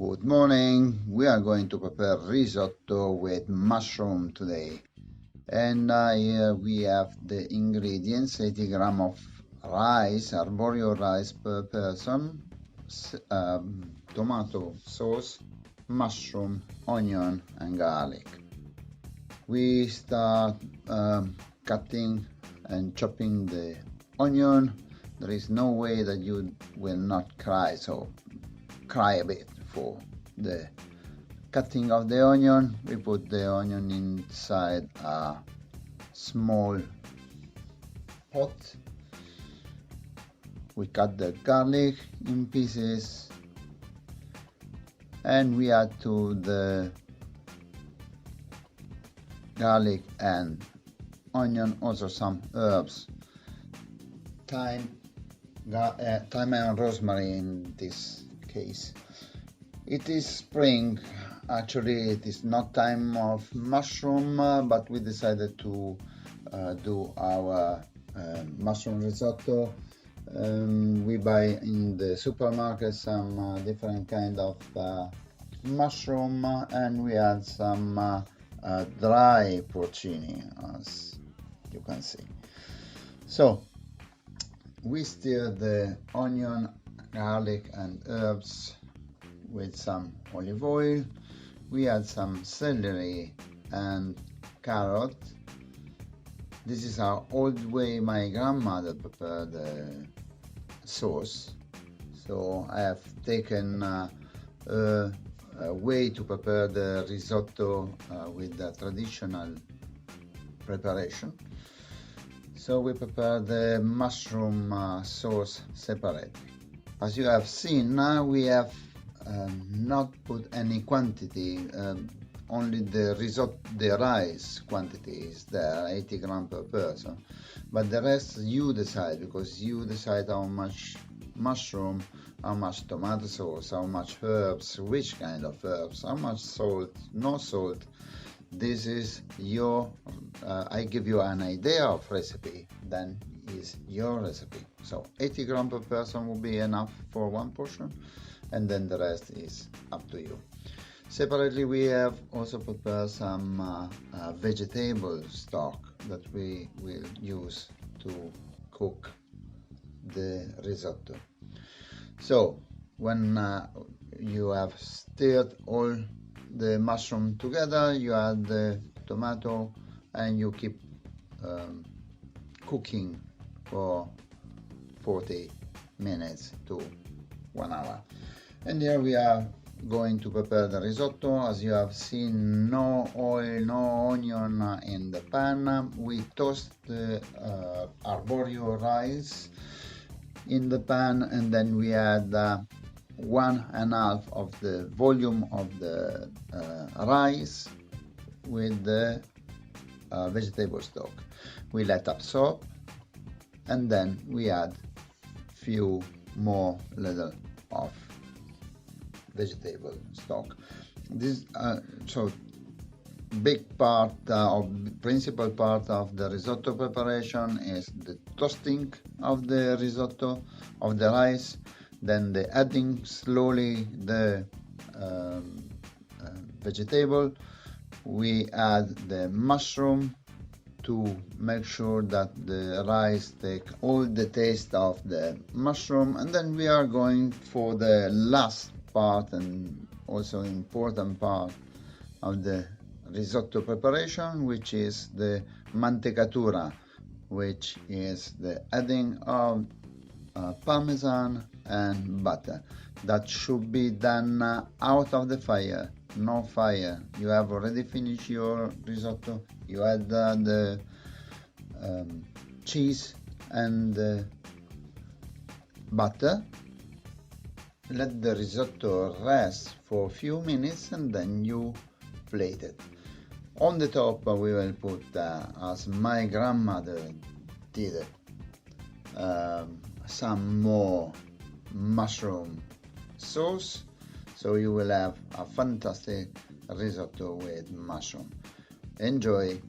Good morning. We are going to prepare risotto with mushroom today. And here we have the ingredients: 80 grams of rice, arborio rice per person, tomato sauce, mushroom, onion, and garlic. We start cutting and chopping the onion. There is no way that you will not cry, so cry a bit for the cutting of the onion. We put the onion inside a small pot. We cut the garlic in pieces and we add to the garlic and onion also some herbs, thyme and rosemary in this case. It is spring. Actually, it is not time of mushroom, but we decided to do our mushroom risotto. We buy in the supermarket some different kind of mushroom, and we add some dry porcini, as you can see. So we stir the onion, garlic, and herbs with some olive oil. We add some celery and carrot. This is our old way my grandmother prepared the sauce. So I have taken a way to prepare the risotto with the traditional preparation. So we prepare the mushroom sauce separately. As you have seen, now we have not put any quantity, only the risotto, the rice quantity is there, 80 grams per person, but the rest you decide, because you decide how much mushroom, how much tomato sauce, how much herbs, which kind of herbs, how much salt, no salt. This is your, I give you an idea of recipe, then is your recipe. So 80 grams per person will be enough for one portion, and then the rest is up to you. Separately, we have also prepared some vegetable stock that we will use to cook the risotto. So when you have stirred all the mushroom together, you add the tomato and you keep cooking for 40 minutes to 1 hour. And here we are going to prepare the risotto. As you have seen, no oil, no onion in the pan. We toast the arborio rice in the pan, and then we add 1/2 of the volume of the rice with the vegetable stock. We let absorb, and then we add few more little of vegetable stock. This so big part principal part of the risotto preparation is the toasting of the risotto of the rice, then the adding slowly the vegetable. We add the mushroom to make sure that the rice take all the taste of the mushroom, and then we are going for the last part and also important part of the risotto preparation, which is the mantecatura, which is the adding of parmesan and butter. That should be done out of the fire, no fire. You have already finished your risotto, you add the cheese and the butter. Let the risotto rest for a few minutes and then you plate it. On the top we will put, as my grandmother did it, some more mushroom sauce, so you will have a fantastic risotto with mushroom. Enjoy!